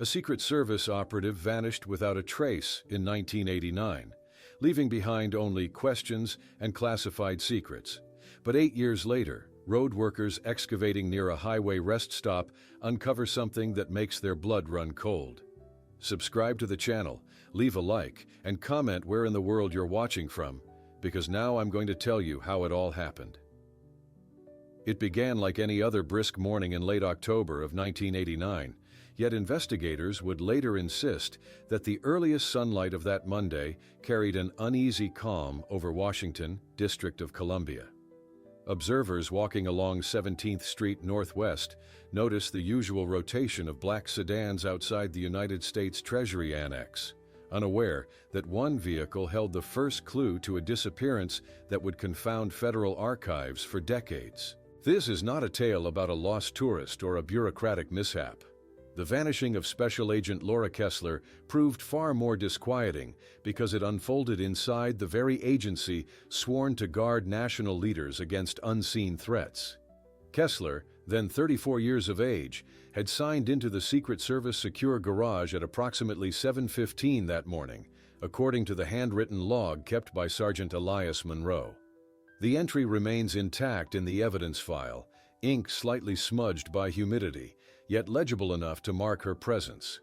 A Secret Service operative vanished without a trace in 1989, leaving behind only questions and classified secrets. But 8 years later, road workers excavating near a highway rest stop uncover something that makes their blood run cold. Subscribe to the channel, leave a like, and comment where in the world you're watching from, because now I'm going to tell you how it all happened. It began like any other brisk morning in late October of 1989, yet investigators would later insist that the earliest sunlight of that Monday carried an uneasy calm over Washington, District of Columbia. Observers walking along 17th Street Northwest noticed the usual rotation of black sedans outside the United States Treasury Annex, unaware that one vehicle held the first clue to a disappearance that would confound federal archives for decades. This is not a tale about a lost tourist or a bureaucratic mishap. The vanishing of Special Agent Laura Kessler proved far more disquieting because it unfolded inside the very agency sworn to guard national leaders against unseen threats. Kessler, then 34 years of age, had signed into the Secret Service secure garage at approximately 7:15 that morning, according to the handwritten log kept by Sergeant Elias Monroe. The entry remains intact in the evidence file, ink slightly smudged by humidity, yet legible enough to mark her presence.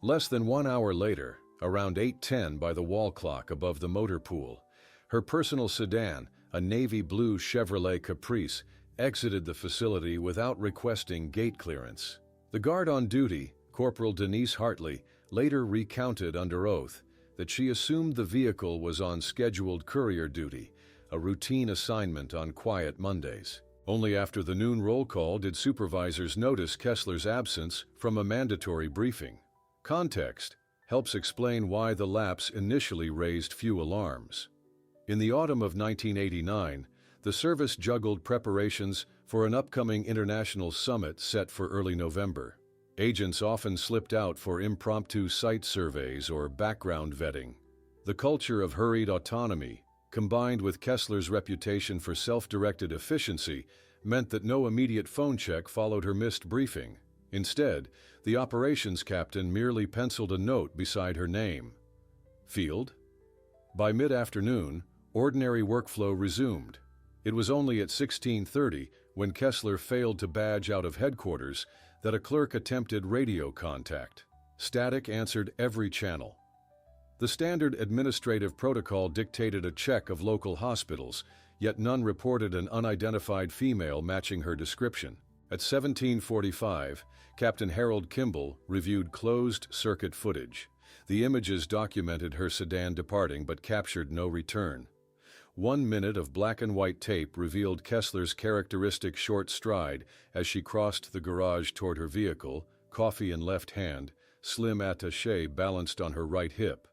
Less than 1 hour later, around 8:10 by the wall clock above the motor pool, her personal sedan, a navy blue Chevrolet Caprice, exited the facility without requesting gate clearance. The guard on duty, Corporal Denise Hartley, later recounted under oath that she assumed the vehicle was on scheduled courier duty, a routine assignment on quiet Mondays. Only after the noon roll call did supervisors notice Kessler's absence from a mandatory briefing. Context helps explain why the lapse initially raised few alarms. In the autumn of 1989, the service juggled preparations for an upcoming international summit set for early November. Agents often slipped out for impromptu site surveys or background vetting. The culture of hurried autonomy, combined with Kessler's reputation for self-directed efficiency, meant that no immediate phone check followed her missed briefing. Instead, the operations captain merely penciled a note beside her name. Field? By mid-afternoon, ordinary workflow resumed. It was only at 16:30, when Kessler failed to badge out of headquarters, that a clerk attempted radio contact. Static answered every channel. The standard administrative protocol dictated a check of local hospitals, yet none reported an unidentified female matching her description. At 17:45, Captain Harold Kimball reviewed closed-circuit footage. The images documented her sedan departing but captured no return. 1 minute of black-and-white tape revealed Kessler's characteristic short stride as she crossed the garage toward her vehicle, coffee in left hand, slim attaché balanced on her right hip.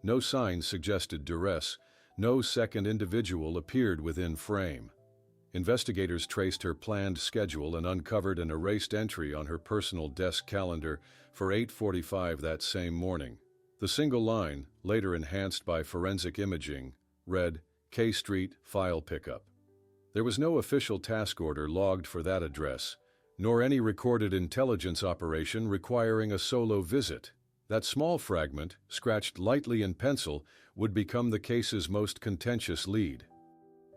No signs suggested duress. No second individual appeared within frame. Investigators traced her planned schedule and uncovered an erased entry on her personal desk calendar for 8:45 that same morning. The single line, later enhanced by forensic imaging, read, K Street, file pickup. There was no official task order logged for that address, nor any recorded intelligence operation requiring a solo visit. That small fragment, scratched lightly in pencil, would become the case's most contentious lead.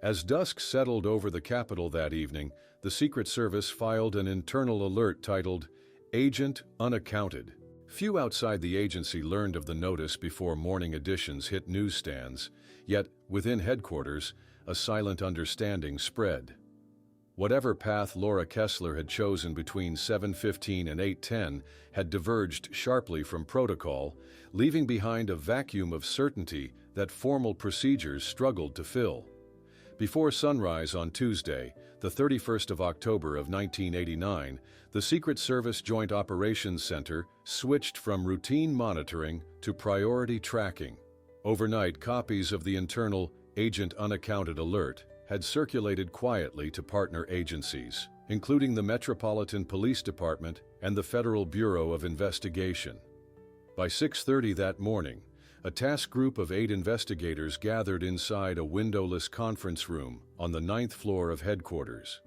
As dusk settled over the Capitol that evening, the Secret Service filed an internal alert titled, Agent Unaccounted. Few outside the agency learned of the notice before morning editions hit newsstands, yet, within headquarters, a silent understanding spread. Whatever path Laura Kessler had chosen between 7:15 and 8:10 had diverged sharply from protocol, leaving behind a vacuum of certainty that formal procedures struggled to fill. Before sunrise on Tuesday, the 31st of October of 1989, the Secret Service Joint Operations Center switched from routine monitoring to priority tracking. Overnight, copies of the internal Agent Unaccounted alert had circulated quietly to partner agencies, including the Metropolitan Police Department and the Federal Bureau of Investigation. By 6:30 that morning, a task group of 8 investigators gathered inside a windowless conference room on the 9th floor of headquarters.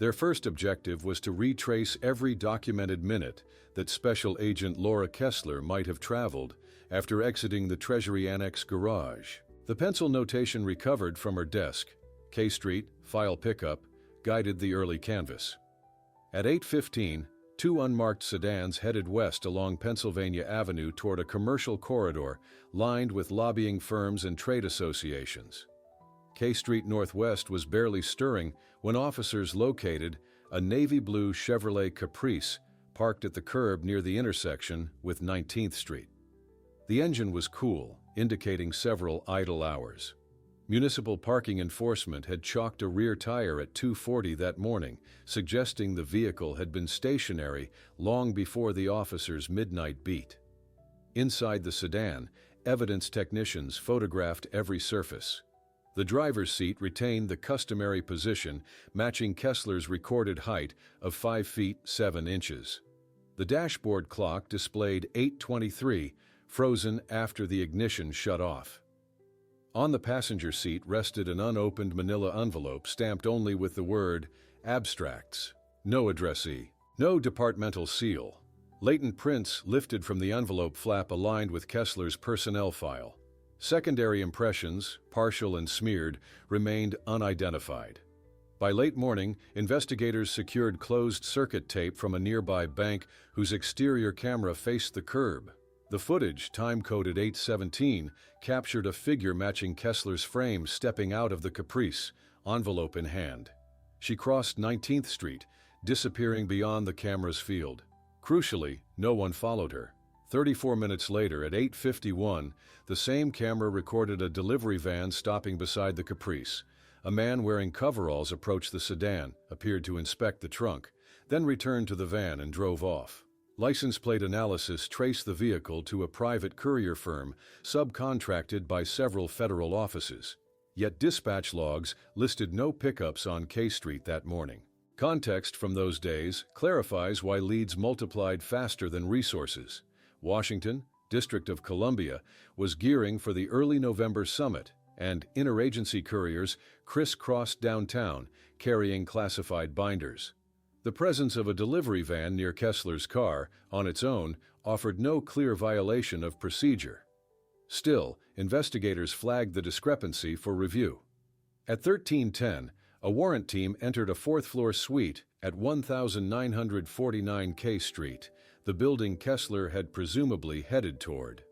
Their first objective was to retrace every documented minute that Special Agent Laura Kessler might have traveled after exiting the Treasury Annex garage. The pencil notation recovered from her desk, K Street, file pickup, guided the early canvass. At 8:15, two unmarked sedans headed west along Pennsylvania Avenue toward a commercial corridor lined with lobbying firms and trade associations. K Street Northwest was barely stirring when officers located a navy blue Chevrolet Caprice parked at the curb near the intersection with 19th Street. The engine was cool, indicating several idle hours. Municipal parking enforcement had chalked a rear tire at 2:40 that morning, suggesting the vehicle had been stationary long before the officers' midnight beat. Inside the sedan, evidence technicians photographed every surface. The driver's seat retained the customary position, matching Kessler's recorded height of 5 feet 7 inches. The dashboard clock displayed 8:23, frozen after the ignition shut off. On the passenger seat rested an unopened manila envelope stamped only with the word "Abstracts." No addressee, no departmental seal. Latent prints lifted from the envelope flap aligned with Kessler's personnel file. Secondary impressions, partial and smeared, remained unidentified. By late morning, investigators secured closed-circuit tape from a nearby bank whose exterior camera faced the curb. The footage, time-coded 8:17, captured a figure matching Kessler's frame stepping out of the Caprice, envelope in hand. She crossed 19th Street, disappearing beyond the camera's field. Crucially, no one followed her. 34 minutes later, at 8:51, the same camera recorded a delivery van stopping beside the Caprice. A man wearing coveralls approached the sedan, appeared to inspect the trunk, then returned to the van and drove off. License plate analysis traced the vehicle to a private courier firm subcontracted by several federal offices. Yet dispatch logs listed no pickups on K Street that morning. Context from those days clarifies why leads multiplied faster than resources. Washington, District of Columbia, was gearing for the early November summit, and interagency couriers crisscrossed downtown, carrying classified binders. The presence of a delivery van near Kessler's car, on its own, offered no clear violation of procedure. Still, investigators flagged the discrepancy for review. At 13:10, a warrant team entered a fourth-floor suite at 1949 K Street, the building Kessler had presumably headed toward.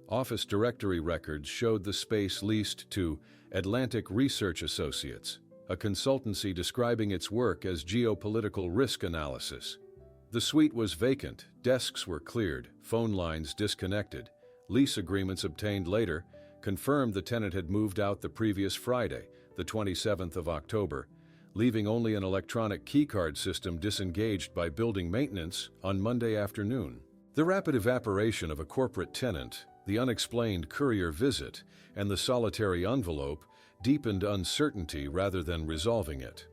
Office directory records showed the space leased to Atlantic Research Associates, a consultancy describing its work as geopolitical risk analysis. The suite was vacant, desks were cleared, phone lines disconnected. Lease agreements obtained later confirmed the tenant had moved out the previous Friday, the 27th of October, leaving only an electronic keycard system disengaged by building maintenance on Monday afternoon. The rapid evaporation of a corporate tenant, the unexplained courier visit, and the solitary envelope deepened uncertainty rather than resolving it.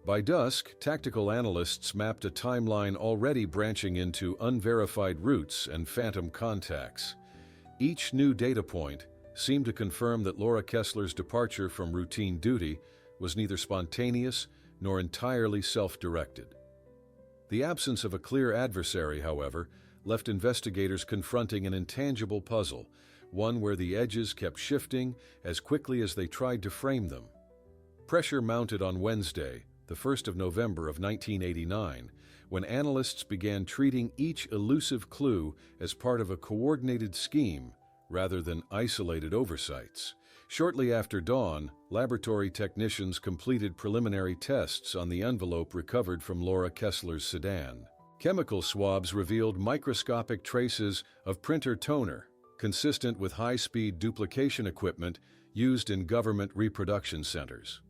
By dusk, tactical analysts mapped a timeline already branching into unverified routes and phantom contacts. Each new data point seemed to confirm that Laura Kessler's departure from routine duty was neither spontaneous nor entirely self-directed. The absence of a clear adversary, however, left investigators confronting an intangible puzzle, one where the edges kept shifting as quickly as they tried to frame them. Pressure mounted on Wednesday, the 1st of November of 1989, when analysts began treating each elusive clue as part of a coordinated scheme rather than isolated oversights. Shortly after dawn, laboratory technicians completed preliminary tests on the envelope recovered from Laura Kessler's sedan. Chemical swabs revealed microscopic traces of printer toner, consistent with high-speed duplication equipment used in government reproduction centers.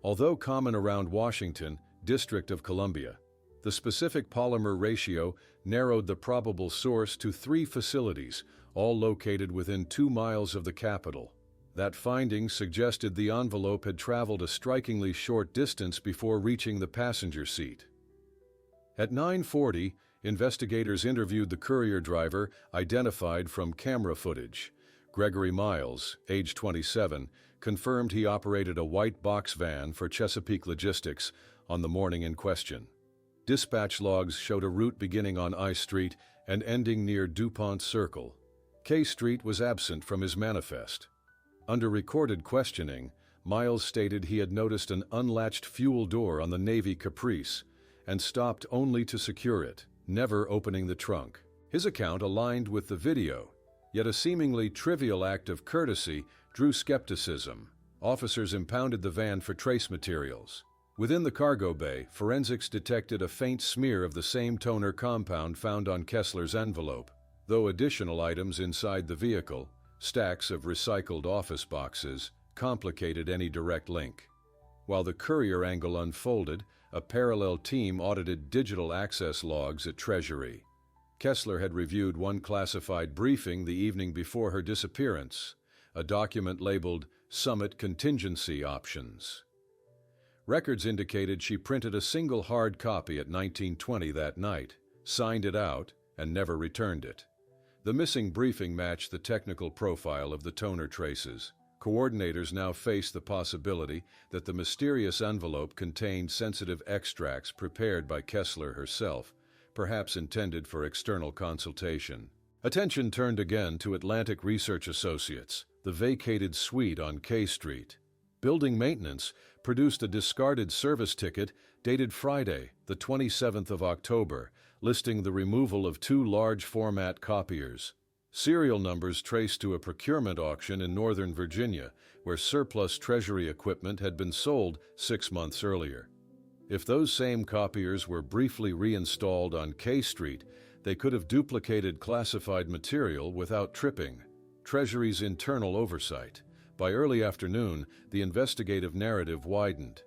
Although common around Washington, District of Columbia, the specific polymer ratio narrowed the probable source to 3 facilities, all located within 2 miles of the capital. That finding suggested the envelope had traveled a strikingly short distance before reaching the passenger seat. At 9:40, investigators interviewed the courier driver identified from camera footage. Gregory Miles, age 27, confirmed he operated a white box van for Chesapeake Logistics, on the morning in question. Dispatch logs showed a route beginning on I Street and ending near DuPont Circle. K Street was absent from his manifest. Under recorded questioning, Miles stated he had noticed an unlatched fuel door on the Navy Caprice and stopped only to secure it, never opening the trunk. His account aligned with the video, yet a seemingly trivial act of courtesy drew skepticism. Officers impounded the van for trace materials. Within the cargo bay, forensics detected a faint smear of the same toner compound found on Kessler's envelope, though additional items inside the vehicle, stacks of recycled office boxes, complicated any direct link. While the courier angle unfolded, a parallel team audited digital access logs at Treasury. Kessler had reviewed one classified briefing the evening before her disappearance, a document labeled Summit Contingency Options. Records indicated she printed a single hard copy at 1920 that night, signed it out, and never returned it. The missing briefing matched the technical profile of the toner traces. Coordinators now faced the possibility that the mysterious envelope contained sensitive extracts prepared by Kessler herself, perhaps intended for external consultation. Attention turned again to Atlantic Research Associates, the vacated suite on K Street. Building maintenance produced a discarded service ticket dated Friday, the 27th of October, listing the removal of 2 large-format copiers. Serial numbers traced to a procurement auction in Northern Virginia, where surplus Treasury equipment had been sold 6 months earlier. If those same copiers were briefly reinstalled on K Street, they could have duplicated classified material without tripping Treasury's internal oversight. By early afternoon, the investigative narrative widened.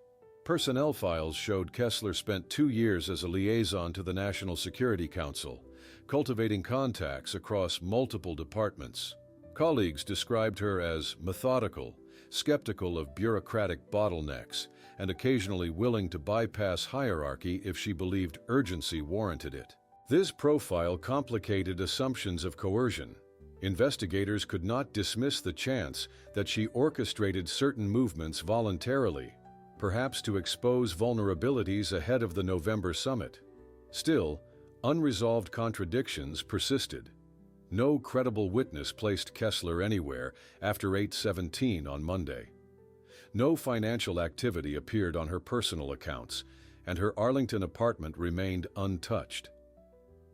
Personnel files showed Kessler spent 2 years as a liaison to the National Security Council, cultivating contacts across multiple departments. Colleagues described her as methodical, skeptical of bureaucratic bottlenecks, and occasionally willing to bypass hierarchy if she believed urgency warranted it. This profile complicated assumptions of coercion. Investigators could not dismiss the chance that she orchestrated certain movements voluntarily, perhaps to expose vulnerabilities ahead of the November summit. Still, unresolved contradictions persisted. No credible witness placed Kessler anywhere after 8:17 on Monday. No financial activity appeared on her personal accounts, and her Arlington apartment remained untouched.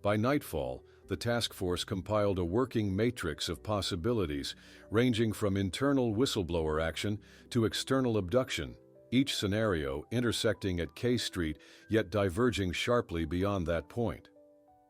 By nightfall, the task force compiled a working matrix of possibilities, ranging from internal whistleblower action to external abduction, each scenario intersecting at K Street yet diverging sharply beyond that point.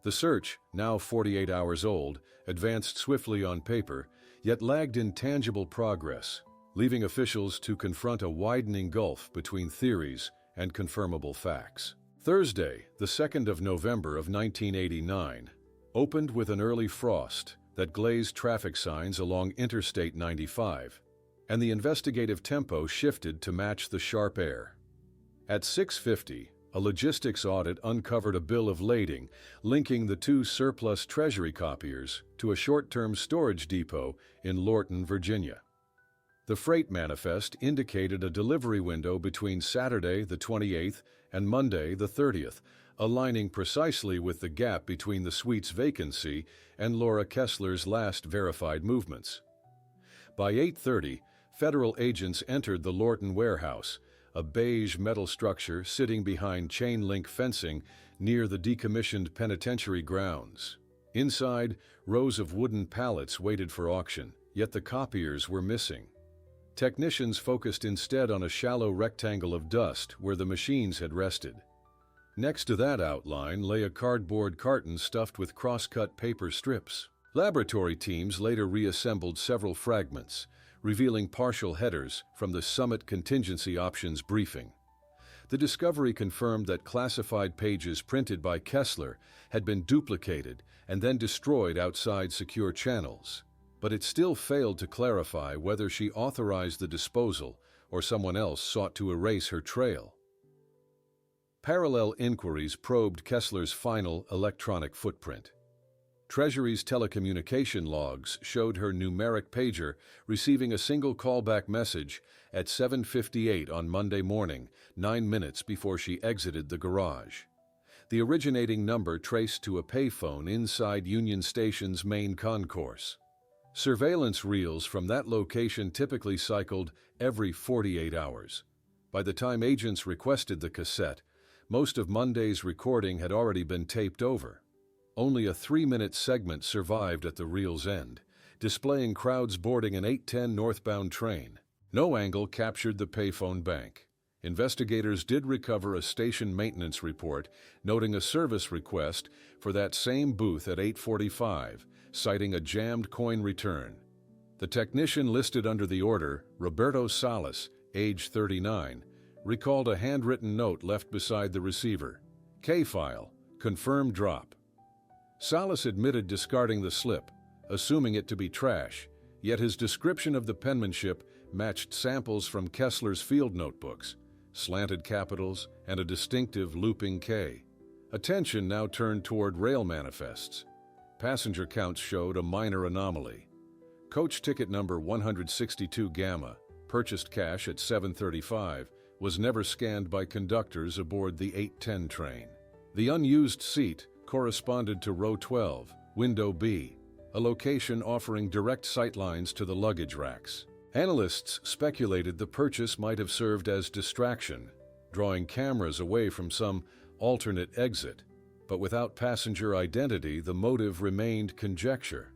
The search, now 48 hours old, advanced swiftly on paper, yet lagged in tangible progress, leaving officials to confront a widening gulf between theories and confirmable facts. Thursday, the 2nd of November of 1989, opened with an early frost that glazed traffic signs along Interstate 95, and the investigative tempo shifted to match the sharp air. At 6:50, a logistics audit uncovered a bill of lading linking the 2 surplus Treasury copiers to a short-term storage depot in Lorton, Virginia. The freight manifest indicated a delivery window between Saturday, the 28th, and Monday, the 30th, aligning precisely with the gap between the suite's vacancy and Laura Kessler's last verified movements. By 8:30, federal agents entered the Lorton warehouse, a beige metal structure sitting behind chain-link fencing near the decommissioned penitentiary grounds. Inside, rows of wooden pallets waited for auction, yet the copiers were missing. Technicians focused instead on a shallow rectangle of dust where the machines had rested. Next to that outline lay a cardboard carton stuffed with cross-cut paper strips. Laboratory teams later reassembled several fragments, revealing partial headers from the Summit Contingency Options briefing. The discovery confirmed that classified pages printed by Kessler had been duplicated and then destroyed outside secure channels, but it still failed to clarify whether she authorized the disposal or someone else sought to erase her trail. Parallel inquiries probed Kessler's final electronic footprint. Treasury's telecommunication logs showed her numeric pager receiving a single callback message at 7:58 on Monday morning, 9 minutes before she exited the garage. The originating number traced to a payphone inside Union Station's main concourse. Surveillance reels from that location typically cycled every 48 hours. By the time agents requested the cassette, most of Monday's recording had already been taped over. Only a 3-minute segment survived at the reel's end, displaying crowds boarding an 8:10 northbound train. No angle captured the payphone bank. Investigators did recover a station maintenance report noting a service request for that same booth at 8:45, citing a jammed coin return. The technician listed under the order, Roberto Salas, age 39, recalled a handwritten note left beside the receiver. K-file, confirmed drop. Salas admitted discarding the slip, assuming it to be trash, yet his description of the penmanship matched samples from Kessler's field notebooks, slanted capitals, and a distinctive looping K. Attention now turned toward rail manifests. Passenger counts showed a minor anomaly. Coach ticket number 162 Gamma, purchased cash at 7:35, was never scanned by conductors aboard the 8:10 train. The unused seat corresponded to row 12, window B, a location offering direct sightlines to the luggage racks. Analysts speculated the purchase might have served as distraction, drawing cameras away from some alternate exit, but without passenger identity, the motive remained conjecture.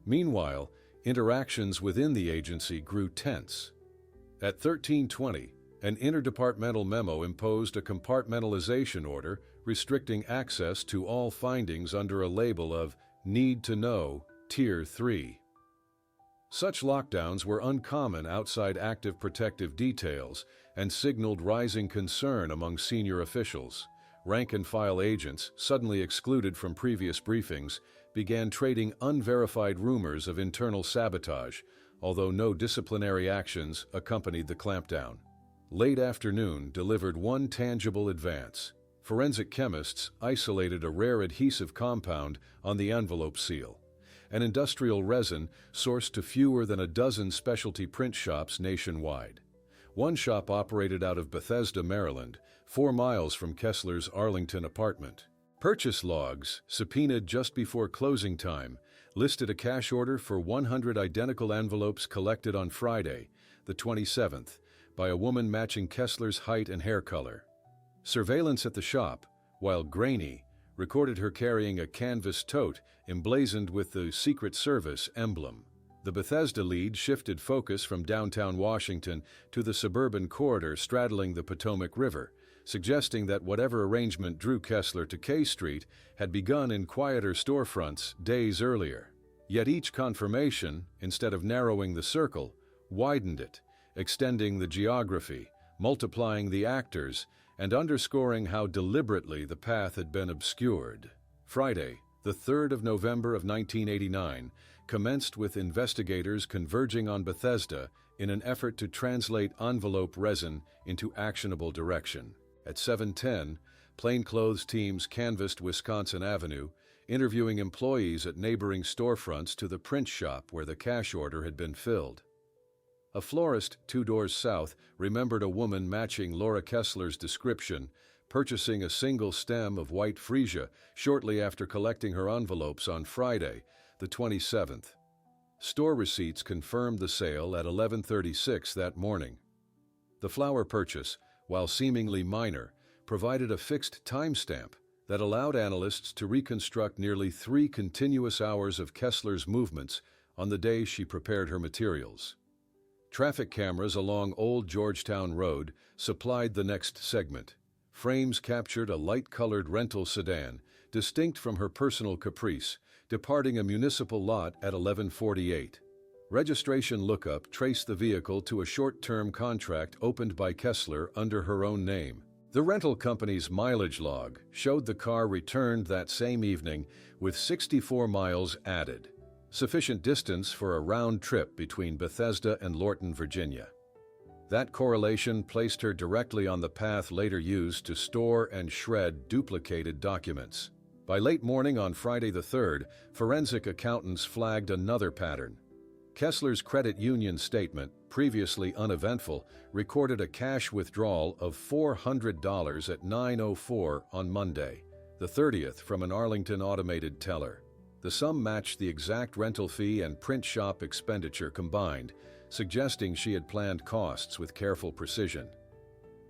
Meanwhile, interactions within the agency grew tense. At 13:20, an interdepartmental memo imposed a compartmentalization order restricting access to all findings under a label of Need to Know, Tier 3. Such lockdowns were uncommon outside active protective details and signaled rising concern among senior officials. Rank-and-file agents, suddenly excluded from previous briefings, began trading unverified rumors of internal sabotage, although no disciplinary actions accompanied the clampdown. Late afternoon delivered one tangible advance. Forensic chemists isolated a rare adhesive compound on the envelope seal, an industrial resin sourced to fewer than a dozen specialty print shops nationwide. One shop operated out of Bethesda, Maryland, 4 miles from Kessler's Arlington apartment. Purchase logs, subpoenaed just before closing time, listed a cash order for 100 identical envelopes collected on Friday, the 27th, by a woman matching Kessler's height and hair color. Surveillance at the shop, while grainy, recorded her carrying a canvas tote emblazoned with the Secret Service emblem. The Bethesda lead shifted focus from downtown Washington to the suburban corridor straddling the Potomac River, suggesting that whatever arrangement drew Kessler to K Street had begun in quieter storefronts days earlier. Yet each confirmation, instead of narrowing the circle, widened it, extending the geography, multiplying the actors, and underscoring how deliberately the path had been obscured. Friday, the 3rd of November of 1989, commenced with investigators converging on Bethesda in an effort to translate envelope resin into actionable direction. At 7:10, plainclothes teams canvassed Wisconsin Avenue, interviewing employees at neighboring storefronts to the print shop where the cash order had been filled. A florist 2 doors south remembered a woman matching Laura Kessler's description, purchasing a single stem of white freesia shortly after collecting her envelopes on Friday, the 27th. Store receipts confirmed the sale at 11:36 that morning. The flower purchase, while seemingly minor, provided a fixed timestamp that allowed analysts to reconstruct nearly 3 continuous hours of Kessler's movements on the day she prepared her materials. Traffic cameras along Old Georgetown Road supplied the next segment. Frames captured a light-colored rental sedan, distinct from her personal Caprice, departing a municipal lot at 11:48. Registration lookup traced the vehicle to a short-term contract opened by Kessler under her own name. The rental company's mileage log showed the car returned that same evening with 64 miles added, sufficient distance for a round trip between Bethesda and Lorton, Virginia. That correlation placed her directly on the path later used to store and shred duplicated documents. By late morning on Friday the 3rd, forensic accountants flagged another pattern. Kessler's credit union statement, previously uneventful, recorded a cash withdrawal of $400 at 9:04 on Monday, the 30th, from an Arlington automated teller. The sum matched the exact rental fee and print shop expenditure combined, suggesting she had planned costs with careful precision.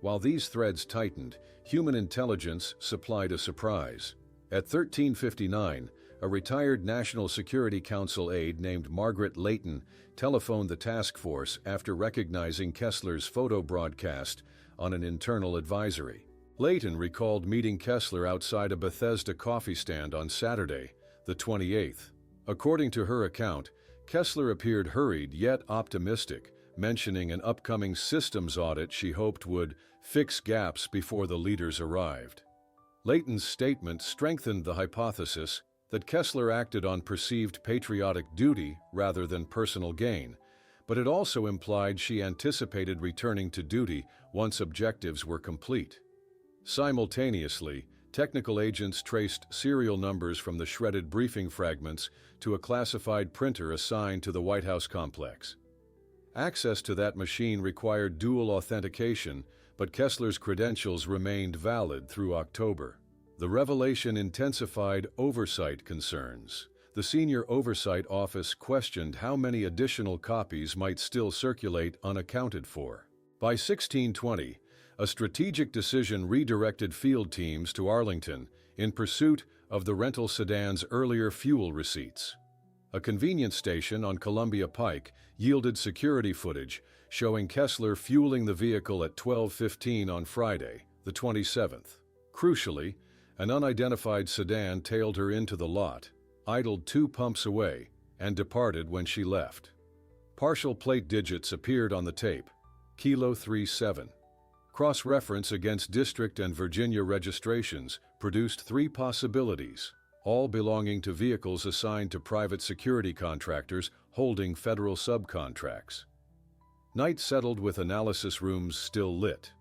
While these threads tightened, human intelligence supplied a surprise. At 13:59, a retired National Security Council aide named Margaret Leighton telephoned the task force after recognizing Kessler's photo broadcast on an internal advisory. Leighton recalled meeting Kessler outside a Bethesda coffee stand on Saturday, the 28th. According to her account, Kessler appeared hurried yet optimistic, mentioning an upcoming systems audit she hoped would fix gaps before the leaders arrived. Leighton's statement strengthened the hypothesis that Kessler acted on perceived patriotic duty rather than personal gain, but it also implied she anticipated returning to duty once objectives were complete. Simultaneously, technical agents traced serial numbers from the shredded briefing fragments to a classified printer assigned to the White House complex. Access to that machine required dual authentication, but Kessler's credentials remained valid through October. The revelation intensified oversight concerns. The Senior Oversight Office questioned how many additional copies might still circulate unaccounted for. By 1620, a strategic decision redirected field teams to Arlington in pursuit of the rental sedan's earlier fuel receipts. A convenience station on Columbia Pike yielded security footage showing Kessler fueling the vehicle at 12:15 on Friday, the 27th. Crucially, an unidentified sedan tailed her into the lot, idled 2 pumps away, and departed when she left. Partial plate digits appeared on the tape, Kilo 37. Cross-reference against District and Virginia registrations produced 3 possibilities, all belonging to vehicles assigned to private security contractors holding federal subcontracts. Night settled with analysis rooms still lit.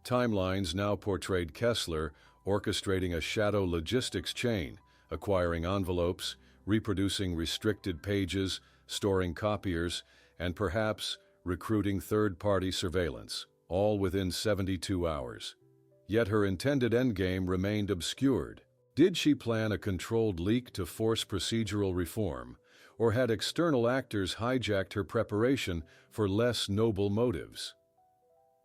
Timelines now portrayed Kessler orchestrating a shadow logistics chain, acquiring envelopes, reproducing restricted pages, storing copiers, and perhaps recruiting third-party surveillance, all within 72 hours. Yet her intended endgame remained obscured. Did she plan a controlled leak to force procedural reform, or had external actors hijacked her preparation for less noble motives?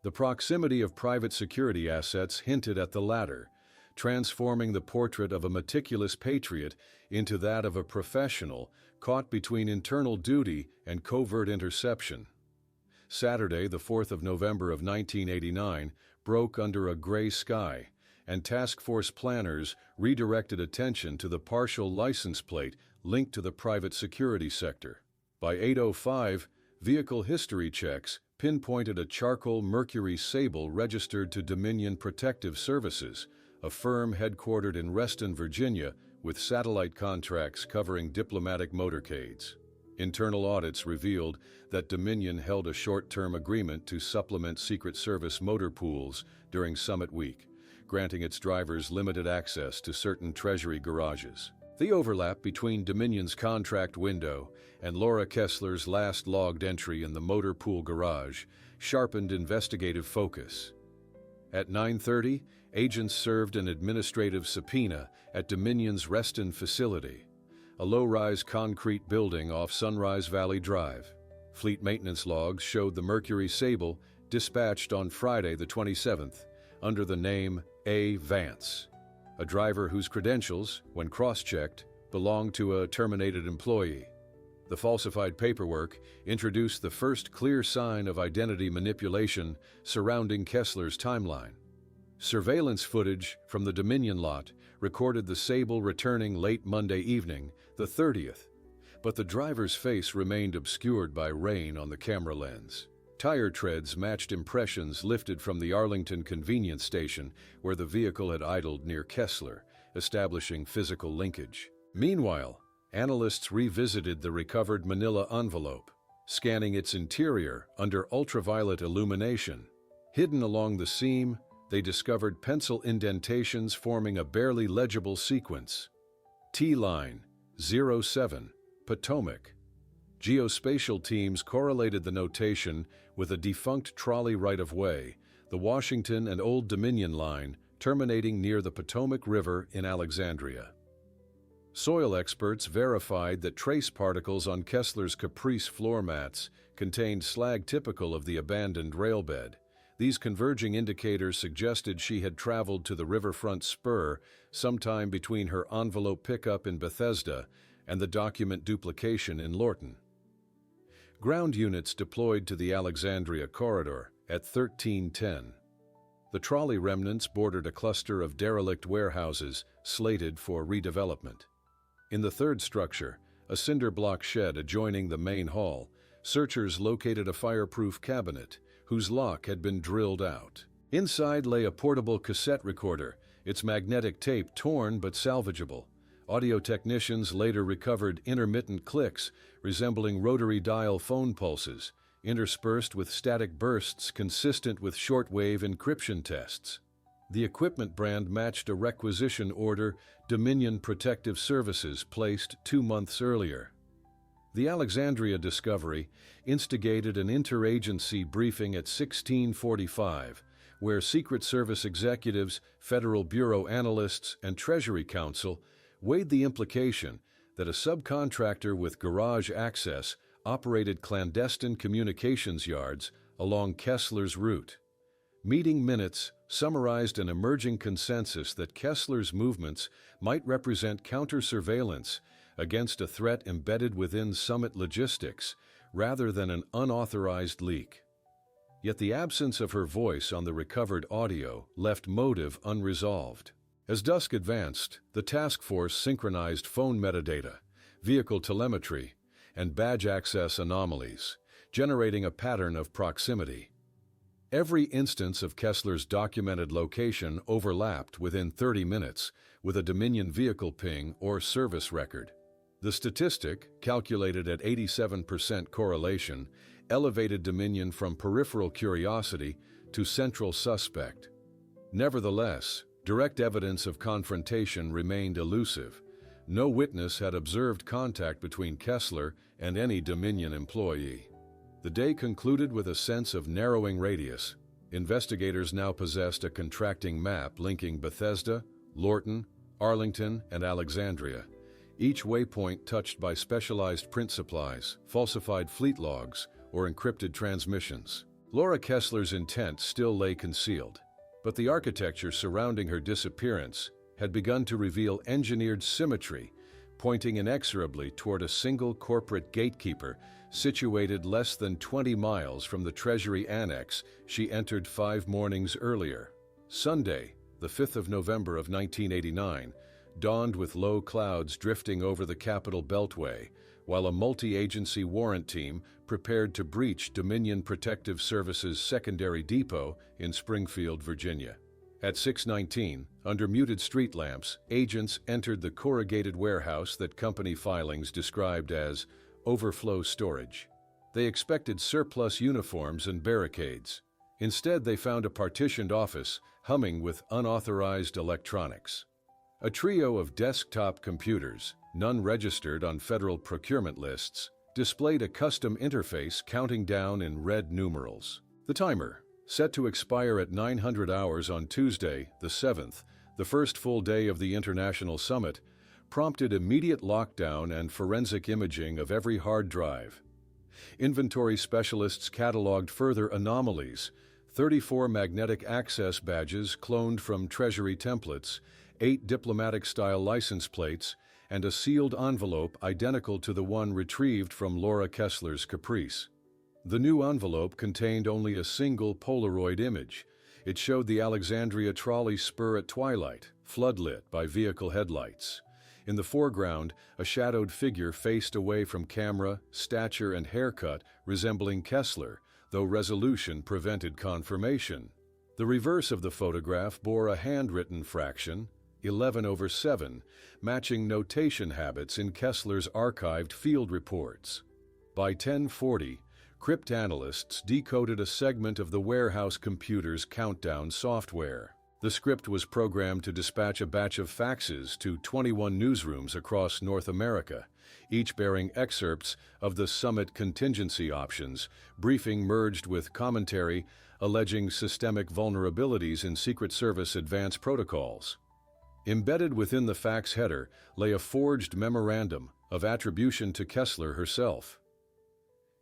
The proximity of private security assets hinted at the latter, transforming the portrait of a meticulous patriot into that of a professional caught between internal duty and covert interception. Saturday, the 4th of November of 1989, broke under a gray sky, and task force planners redirected attention to the partial license plate linked to the private security sector. By 8:05, vehicle history checks pinpointed a charcoal Mercury Sable registered to Dominion Protective Services, a firm headquartered in Reston, Virginia, with satellite contracts covering diplomatic motorcades. Internal audits revealed that Dominion held a short-term agreement to supplement Secret Service motor pools during Summit Week, granting its drivers limited access to certain Treasury garages. The overlap between Dominion's contract window and Laura Kessler's last logged entry in the motor pool garage sharpened investigative focus. At 9:30, agents served an administrative subpoena at Dominion's Reston facility, a low-rise concrete building off Sunrise Valley Drive. Fleet maintenance logs showed the Mercury Sable dispatched on Friday the 27th under the name A. Vance, a driver whose credentials, when cross-checked, belonged to a terminated employee. The falsified paperwork introduced the first clear sign of identity manipulation surrounding Kessler's timeline. Surveillance footage from the Dominion lot recorded the Sable returning late Monday evening, the 30th, but the driver's face remained obscured by rain on the camera lens. Tire treads matched impressions lifted from the Arlington convenience station where the vehicle had idled near Kessler, establishing physical linkage. Meanwhile, analysts revisited the recovered manila envelope, scanning its interior under ultraviolet illumination. Hidden along the seam, they discovered pencil indentations forming a barely legible sequence. T-Line 07, Potomac. Geospatial teams correlated the notation with a defunct trolley right-of-way, the Washington and Old Dominion line, terminating near the Potomac River in Alexandria. Soil experts verified that trace particles on Kessler's Caprice floor mats contained slag typical of the abandoned railbed. These converging indicators suggested she had traveled to the riverfront spur sometime between her envelope pickup in Bethesda and the document duplication in Lorton. Ground units deployed to the Alexandria corridor at 1310. The trolley remnants bordered a cluster of derelict warehouses slated for redevelopment. In the third structure, a cinder block shed adjoining the main hall, searchers located a fireproof cabinet whose lock had been drilled out. Inside lay a portable cassette recorder, its magnetic tape torn but salvageable. Audio technicians later recovered intermittent clicks resembling rotary dial phone pulses, interspersed with static bursts consistent with shortwave encryption tests. The equipment brand matched a requisition order Dominion Protective Services placed 2 months earlier. The Alexandria discovery instigated an interagency briefing at 1645, where Secret Service executives, Federal Bureau analysts, and Treasury Counsel weighed the implication that a subcontractor with garage access operated clandestine communications yards along Kessler's route. Meeting minutes summarized an emerging consensus that Kessler's movements might represent counter-surveillance against a threat embedded within Summit Logistics rather than an unauthorized leak. Yet the absence of her voice on the recovered audio left motive unresolved. As dusk advanced, the task force synchronized phone metadata, vehicle telemetry, and badge access anomalies, generating a pattern of proximity. Every instance of Kessler's documented location overlapped within 30 minutes with a Dominion vehicle ping or service record. The statistic, calculated at 87% correlation, elevated Dominion from peripheral curiosity to central suspect. Nevertheless, direct evidence of confrontation remained elusive. No witness had observed contact between Kessler and any Dominion employee. The day concluded with a sense of narrowing radius. Investigators now possessed a contracting map linking Bethesda, Lorton, Arlington, and Alexandria, each waypoint touched by specialized print supplies, falsified fleet logs, or encrypted transmissions. Laura Kessler's intent still lay concealed, but the architecture surrounding her disappearance had begun to reveal engineered symmetry, pointing inexorably toward a single corporate gatekeeper situated less than 20 miles from the Treasury Annex she entered 5 mornings earlier. Sunday, the 5th of November of 1989, dawned with low clouds drifting over the Capitol Beltway, while a multi-agency warrant team prepared to breach Dominion Protective Services' secondary depot in Springfield, Virginia. At 6:19, under muted street lamps, agents entered the corrugated warehouse that company filings described as overflow storage. They expected surplus uniforms and barricades. Instead, they found a partitioned office humming with unauthorized electronics. A trio of desktop computers, none registered on federal procurement lists, displayed a custom interface counting down in red numerals. The timer, set to expire at 900 hours on Tuesday, the 7th, the first full day of the International Summit, prompted immediate lockdown and forensic imaging of every hard drive. Inventory specialists cataloged further anomalies: 34 magnetic access badges cloned from Treasury templates, 8 diplomatic-style license plates, and a sealed envelope identical to the one retrieved from Laura Kessler's Caprice. The new envelope contained only a single Polaroid image. It showed the Alexandria trolley spur at twilight, floodlit by vehicle headlights. In the foreground, a shadowed figure faced away from camera, stature, and haircut resembling Kessler, though resolution prevented confirmation. The reverse of the photograph bore a handwritten fraction, 11/7, matching notation habits in Kessler's archived field reports. By 10:40, cryptanalysts decoded a segment of the warehouse computer's countdown software. The script was programmed to dispatch a batch of faxes to 21 newsrooms across North America, each bearing excerpts of the summit contingency options, briefing merged with commentary alleging systemic vulnerabilities in Secret Service advanced protocols. Embedded within the fax header lay a forged memorandum of attribution to Kessler herself.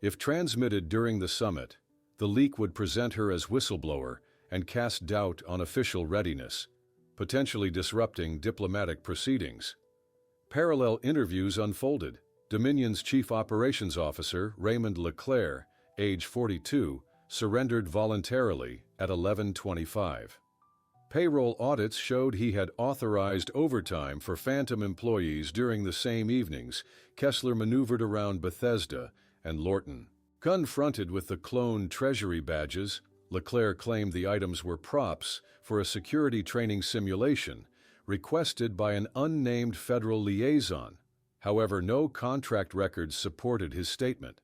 If transmitted during the summit, the leak would present her as whistleblower and cast doubt on official readiness, potentially disrupting diplomatic proceedings. Parallel interviews unfolded. Dominion's chief operations officer, Raymond Leclerc, age 42, surrendered voluntarily at 11:25. Payroll audits showed he had authorized overtime for phantom employees during the same evenings. Kessler maneuvered around Bethesda and Lorton. Confronted with the cloned Treasury badges, Leclerc claimed the items were props for a security training simulation requested by an unnamed federal liaison. However, no contract records supported his statement.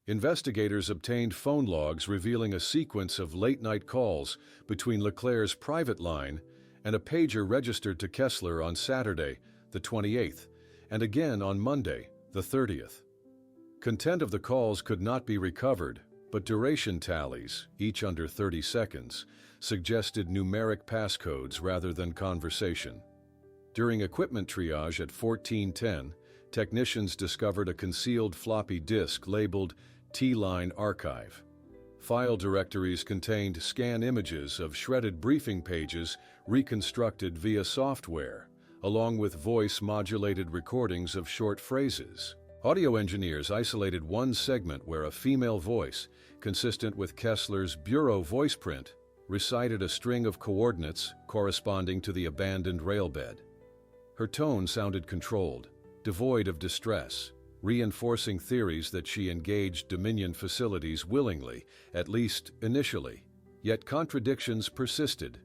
Investigators obtained phone logs revealing a sequence of late-night calls between Leclerc's private line and a pager registered to Kessler on Saturday, the 28th, and again on Monday, the 30th. Content of the calls could not be recovered, but duration tallies, each under 30 seconds, suggested numeric passcodes rather than conversation. During equipment triage at 1410, technicians discovered a concealed floppy disk labeled T-Line Archive. File directories contained scan images of shredded briefing pages reconstructed via software, along with voice-modulated recordings of short phrases. Audio engineers isolated one segment where a female voice, consistent with Kessler's bureau voice print, recited a string of coordinates corresponding to the abandoned railbed. Her tone sounded controlled, devoid of distress, reinforcing theories that she engaged Dominion facilities willingly, at least initially. Yet contradictions persisted.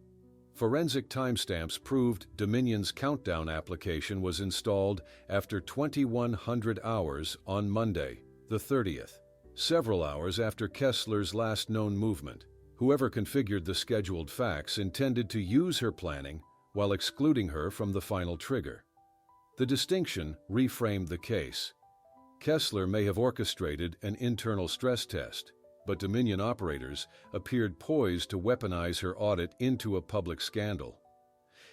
Forensic timestamps proved Dominion's countdown application was installed after 2100 hours on Monday, the 30th, several hours after Kessler's last known movement. Whoever configured the scheduled fax intended to use her planning while excluding her from the final trigger. The distinction reframed the case. Kessler may have orchestrated an internal stress test, but Dominion operators appeared poised to weaponize her audit into a public scandal.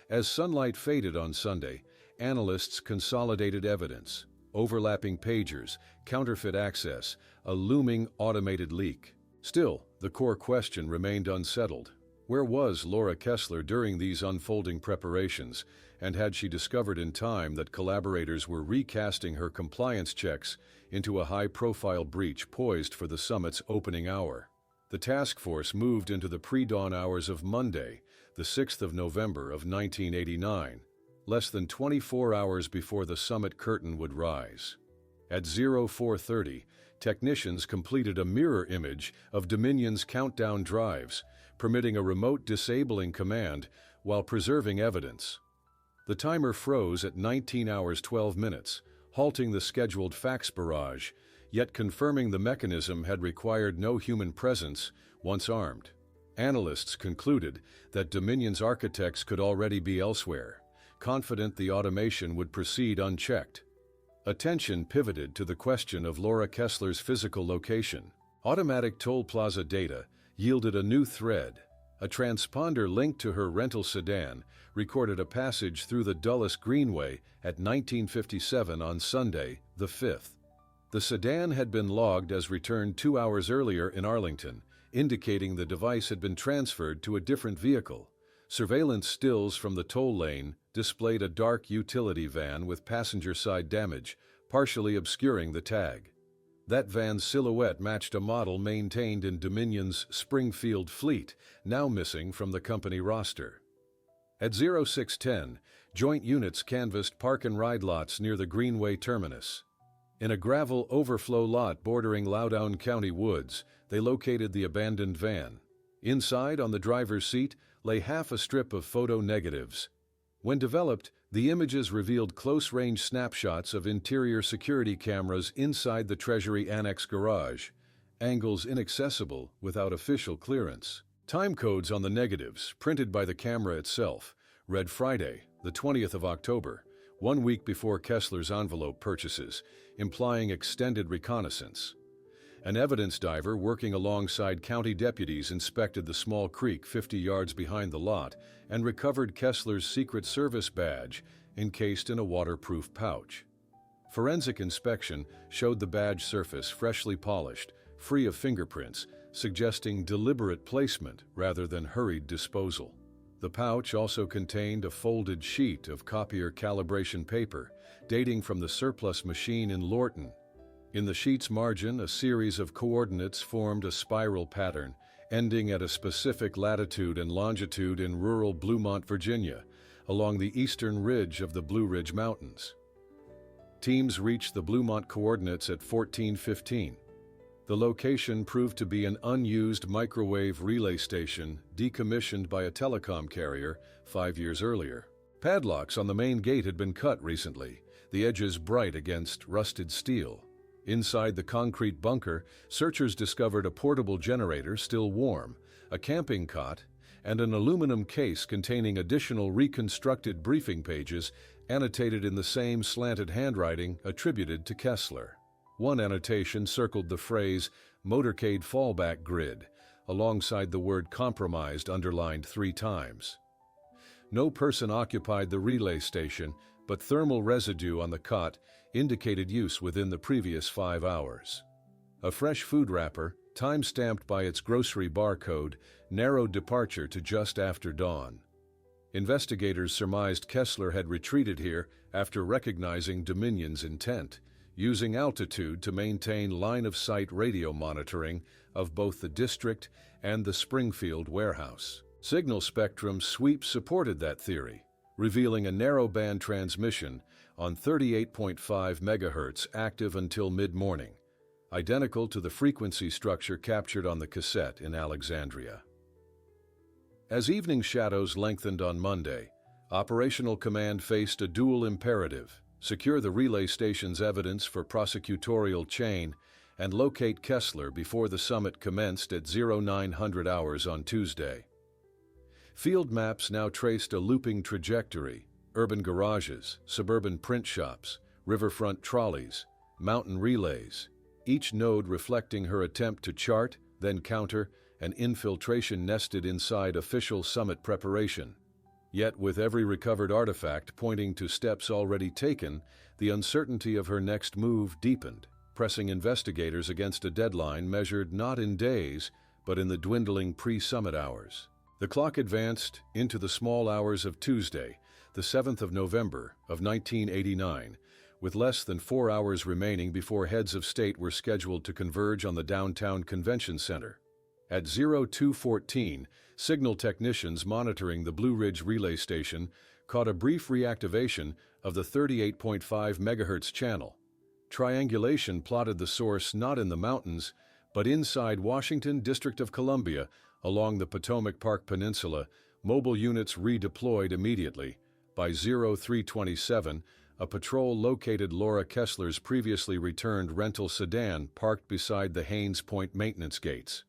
As sunlight faded on Sunday, analysts consolidated evidence, overlapping pagers, counterfeit access, a looming automated leak. Still, the core question remained unsettled. Where was Laura Kessler during these unfolding preparations, and had she discovered in time that collaborators were recasting her compliance checks into a high-profile breach poised for the summit's opening hour? The task force moved into the pre-dawn hours of Monday, the 6th of November of 1989, less than 24 hours before the summit curtain would rise. At 0430, technicians completed a mirror image of Dominion's countdown drives, permitting a remote disabling command while preserving evidence. The timer froze at 19 hours 12 minutes, halting the scheduled fax barrage, yet confirming the mechanism had required no human presence once armed. Analysts concluded that Dominion's architects could already be elsewhere, confident the automation would proceed unchecked. Attention pivoted to the question of Laura Kessler's physical location. Automatic toll plaza data yielded a new thread. A transponder linked to her rental sedan recorded a passage through the Dulles Greenway at 1957 on Sunday, the 5th. The sedan had been logged as returned 2 hours earlier in Arlington, indicating the device had been transferred to a different vehicle. Surveillance stills from the toll lane displayed a dark utility van with passenger-side damage, partially obscuring the tag. That van's silhouette matched a model maintained in Dominion's Springfield fleet, now missing from the company roster. At 0610, joint units canvassed park-and-ride lots near the Greenway terminus. In a gravel overflow lot bordering Loudoun County woods, they located the abandoned van. Inside, on the driver's seat, lay half a strip of photo negatives. When developed, the images revealed close-range snapshots of interior security cameras inside the Treasury Annex garage, angles inaccessible without official clearance. Time codes on the negatives, printed by the camera itself, read Friday, the 20th of October, 1 week before Kessler's envelope purchases, implying extended reconnaissance. An evidence diver working alongside county deputies inspected the small creek 50 yards behind the lot and recovered Kessler's Secret Service badge encased in a waterproof pouch. Forensic inspection showed the badge surface freshly polished, free of fingerprints, suggesting deliberate placement rather than hurried disposal. The pouch also contained a folded sheet of copier calibration paper, dating from the surplus machine in Lorton. In the sheet's margin, a series of coordinates formed a spiral pattern, ending at a specific latitude and longitude in rural Bluemont, Virginia, along the eastern ridge of the Blue Ridge Mountains. Teams reached the Bluemont coordinates at 14:15. The location proved to be an unused microwave relay station decommissioned by a telecom carrier 5 years earlier. Padlocks on the main gate had been cut recently, the edges bright against rusted steel. Inside the concrete bunker, searchers discovered a portable generator still warm, a camping cot, and an aluminum case containing additional reconstructed briefing pages annotated in the same slanted handwriting attributed to Kessler. One annotation circled the phrase "motorcade fallback grid," alongside the word "compromised" underlined 3 times. No person occupied the relay station, but thermal residue on the cot indicated use within the previous 5 hours. A fresh food wrapper, time-stamped by its grocery barcode, narrowed departure to just after dawn. Investigators surmised Kessler had retreated here after recognizing Dominion's intent, using altitude to maintain line-of-sight radio monitoring of both the district and the Springfield warehouse. Signal spectrum sweep supported that theory, revealing a narrowband transmission on 38.5 MHz active until mid-morning, identical to the frequency structure captured on the cassette in Alexandria. As evening shadows lengthened on Monday, Operational Command faced a dual imperative: secure the relay station's evidence for prosecutorial chain, and locate Kessler before the summit commenced at 0900 hours on Tuesday. Field maps now traced a looping trajectory: urban garages, suburban print shops, riverfront trolleys, mountain relays, each node reflecting her attempt to chart, then counter, an infiltration nested inside official summit preparation. Yet, with every recovered artifact pointing to steps already taken, the uncertainty of her next move deepened, pressing investigators against a deadline measured not in days, but in the dwindling pre-summit hours. The clock advanced into the small hours of Tuesday, the 7th of November of 1989, with less than 4 hours remaining before heads of state were scheduled to converge on the downtown convention center. At 0214, signal technicians monitoring the Blue Ridge relay station caught a brief reactivation of the 38.5 MHz channel. Triangulation plotted the source not in the mountains, but inside Washington, District of Columbia, along the Potomac Park Peninsula. Mobile units redeployed immediately. By 0327, a patrol located Laura Kessler's previously returned rental sedan parked beside the Haynes Point maintenance gates.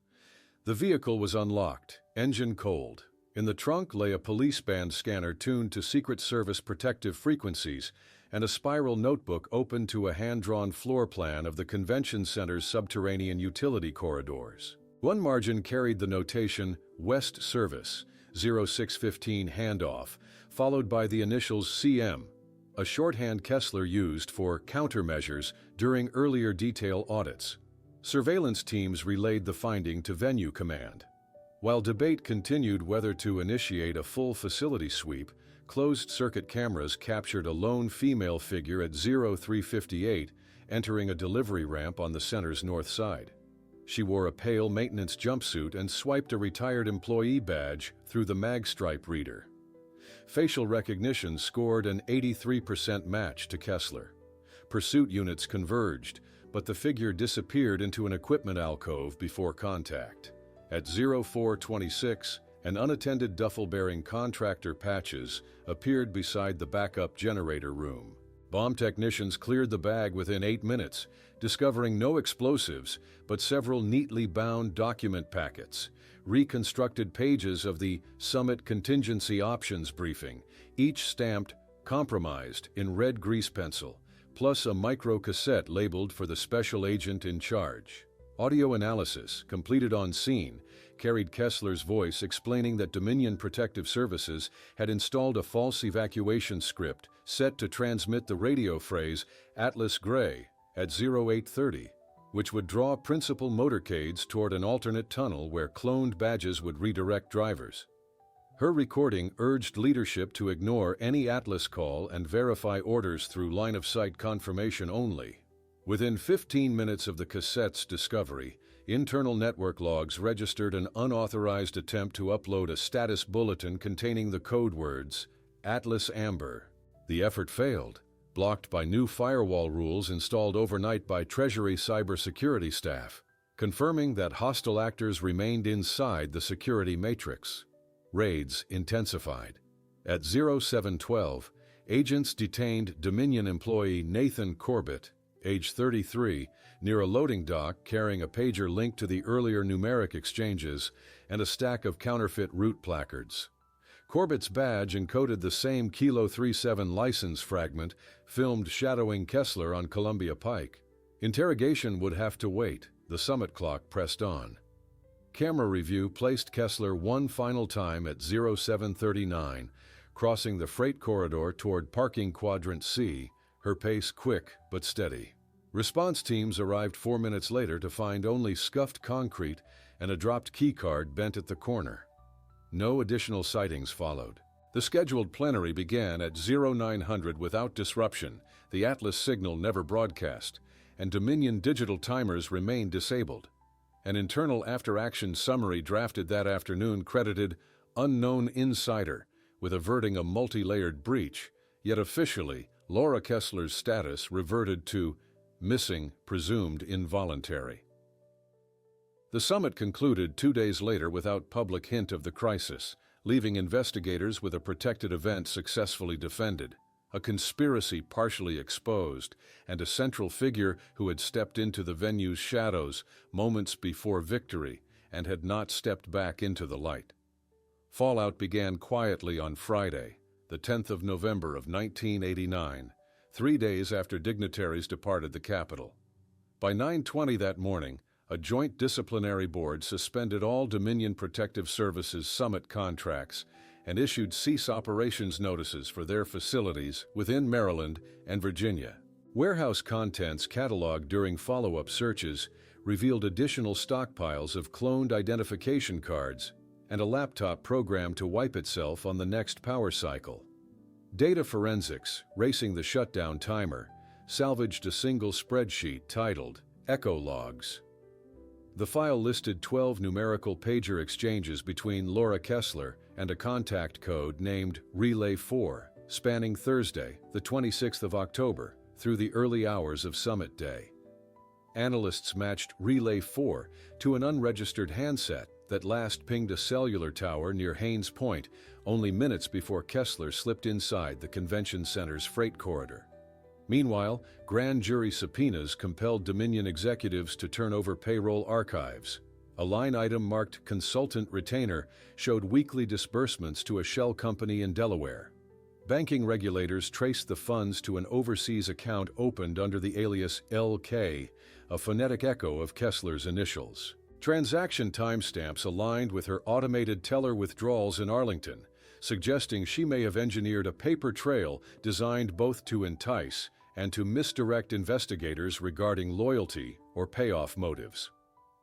The vehicle was unlocked, engine cold. In the trunk lay a police band scanner tuned to Secret Service protective frequencies and a spiral notebook open to a hand-drawn floor plan of the convention center's subterranean utility corridors. One margin carried the notation West Service, 0615 handoff, followed by the initials CM, a shorthand Kessler used for countermeasures during earlier detail audits. Surveillance teams relayed the finding to Venue Command. While debate continued whether to initiate a full facility sweep, closed-circuit cameras captured a lone female figure at 0358 entering a delivery ramp on the center's north side. She wore a pale maintenance jumpsuit and swiped a retired employee badge through the magstripe reader. Facial recognition scored an 83% match to Kessler. Pursuit units converged, but the figure disappeared into an equipment alcove before contact. At 0426, an unattended duffel bearing contractor patches appeared beside the backup generator room. Bomb technicians cleared the bag within 8 minutes, discovering no explosives, but several neatly bound document packets, reconstructed pages of the Summit Contingency Options briefing, each stamped "Compromised" in red grease pencil, plus a micro-cassette labeled for the special agent in charge. Audio analysis, completed on scene, carried Kessler's voice explaining that Dominion Protective Services had installed a false evacuation script set to transmit the radio phrase "Atlas Gray" at 0830, which would draw principal motorcades toward an alternate tunnel where cloned badges would redirect drivers. Her recording urged leadership to ignore any Atlas call and verify orders through line-of-sight confirmation only. Within 15 minutes of the cassette's discovery, internal network logs registered an unauthorized attempt to upload a status bulletin containing the code words "Atlas Amber." The effort failed, blocked by new firewall rules installed overnight by Treasury cybersecurity staff, confirming that hostile actors remained inside the security matrix. Raids intensified. At 0712, agents detained Dominion employee Nathan Corbett, age 33, near a loading dock carrying a pager linked to the earlier numeric exchanges and a stack of counterfeit route placards. Corbett's badge encoded the same Kilo 37 license fragment filmed shadowing Kessler on Columbia Pike. Interrogation would have to wait. The Summit clock pressed on. Camera review placed Kessler one final time at 0739, crossing the freight corridor toward parking quadrant C, her pace quick but steady. Response teams arrived 4 minutes later to find only scuffed concrete and a dropped keycard bent at the corner. No additional sightings followed. The scheduled plenary began at 0900 without disruption, the Atlas signal never broadcast, and Dominion digital timers remained disabled. An internal after-action summary drafted that afternoon credited "Unknown Insider" with averting a multi-layered breach, yet officially, Laura Kessler's status reverted to "missing, presumed involuntary." The summit concluded 2 days later without public hint of the crisis, leaving investigators with a protected event successfully defended, a conspiracy partially exposed, and a central figure who had stepped into the venue's shadows moments before victory and had not stepped back into the light. Fallout began quietly on Friday, the 10th of November of 1989, 3 days after dignitaries departed the Capitol. By 9:20 that morning, a joint disciplinary board suspended all Dominion Protective Services Summit contracts and issued cease operations notices for their facilities within Maryland and Virginia. Warehouse contents cataloged during follow-up searches revealed additional stockpiles of cloned identification cards and a laptop programmed to wipe itself on the next power cycle. Data forensics, racing the shutdown timer, salvaged a single spreadsheet titled Echo Logs. The file listed 12 numerical pager exchanges between Laura Kessler and a contact code named Relay 4, spanning Thursday, the 26th of October, through the early hours of Summit Day. Analysts matched Relay 4 to an unregistered handset that last pinged a cellular tower near Haines Point only minutes before Kessler slipped inside the convention center's freight corridor. Meanwhile, grand jury subpoenas compelled Dominion executives to turn over payroll archives. A line item marked Consultant Retainer showed weekly disbursements to a shell company in Delaware. Banking regulators traced the funds to an overseas account opened under the alias LK, a phonetic echo of Kessler's initials. Transaction timestamps aligned with her automated teller withdrawals in Arlington, suggesting she may have engineered a paper trail designed both to entice and to misdirect investigators regarding loyalty or payoff motives.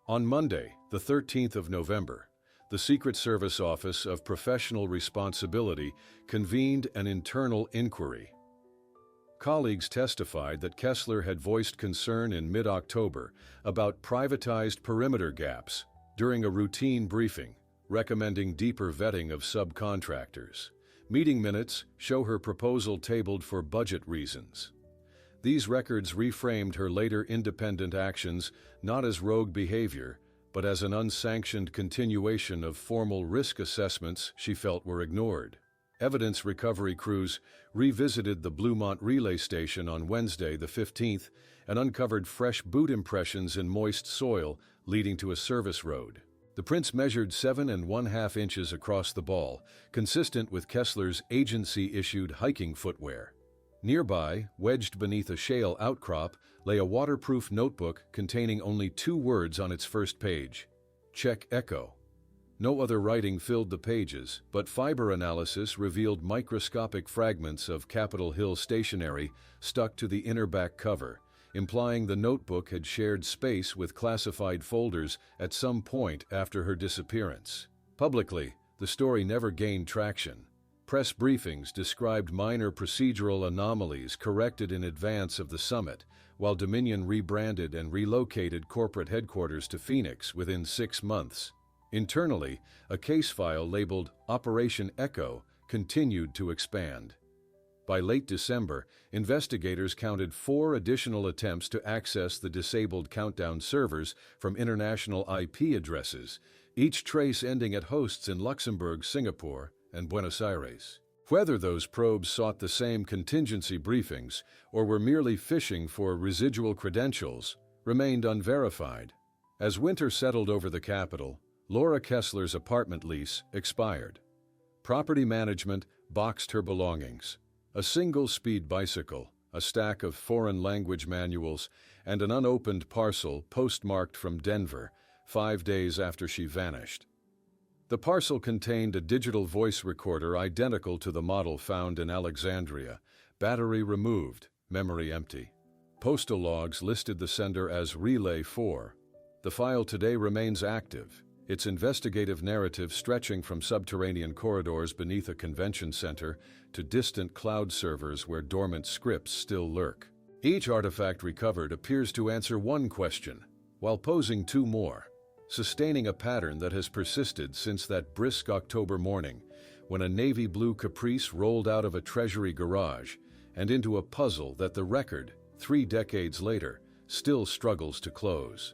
On Monday, the 13th of November, the Secret Service Office of Professional Responsibility convened an internal inquiry. Colleagues testified that Kessler had voiced concern in mid-October about privatized perimeter gaps during a routine briefing, recommending deeper vetting of subcontractors. Meeting minutes show her proposal tabled for budget reasons. These records reframed her later independent actions not as rogue behavior, but as an unsanctioned continuation of formal risk assessments she felt were ignored. Evidence recovery crews revisited the Bluemont relay station on Wednesday, the 15th, and uncovered fresh boot impressions in moist soil leading to a service road. The prints measured 7½ inches across the ball, consistent with Kessler's agency-issued hiking footwear. Nearby, wedged beneath a shale outcrop, lay a waterproof notebook containing only 2 words on its first page: "Check Echo." No other writing filled the pages, but fiber analysis revealed microscopic fragments of Capitol Hill stationery stuck to the inner back cover, implying the notebook had shared space with classified folders at some point after her disappearance. Publicly, the story never gained traction. Press briefings described minor procedural anomalies corrected in advance of the summit, while Dominion rebranded and relocated corporate headquarters to Phoenix within 6 months. Internally, a case file labeled Operation Echo continued to expand. By late December, investigators counted 4 additional attempts to access the disabled Countdown servers from international IP addresses, each trace ending at hosts in Luxembourg, Singapore, and Buenos Aires. Whether those probes sought the same contingency briefings or were merely fishing for residual credentials remained unverified. As winter settled over the capital, Laura Kessler's apartment lease expired. Property management boxed her belongings: a single-speed bicycle, a stack of foreign language manuals, and an unopened parcel postmarked from Denver 5 days after she vanished. The parcel contained a digital voice recorder identical to the model found in Alexandria, battery removed, memory empty. Postal logs listed the sender as Relay 4. The file today remains active, its investigative narrative stretching from subterranean corridors beneath a convention center to distant cloud servers where dormant scripts still lurk. Each artifact recovered appears to answer one question, while posing 2 more, sustaining a pattern that has persisted since that brisk October morning when a navy blue Caprice rolled out of a Treasury garage and into a puzzle that the Record, 3 decades later, still struggles to close.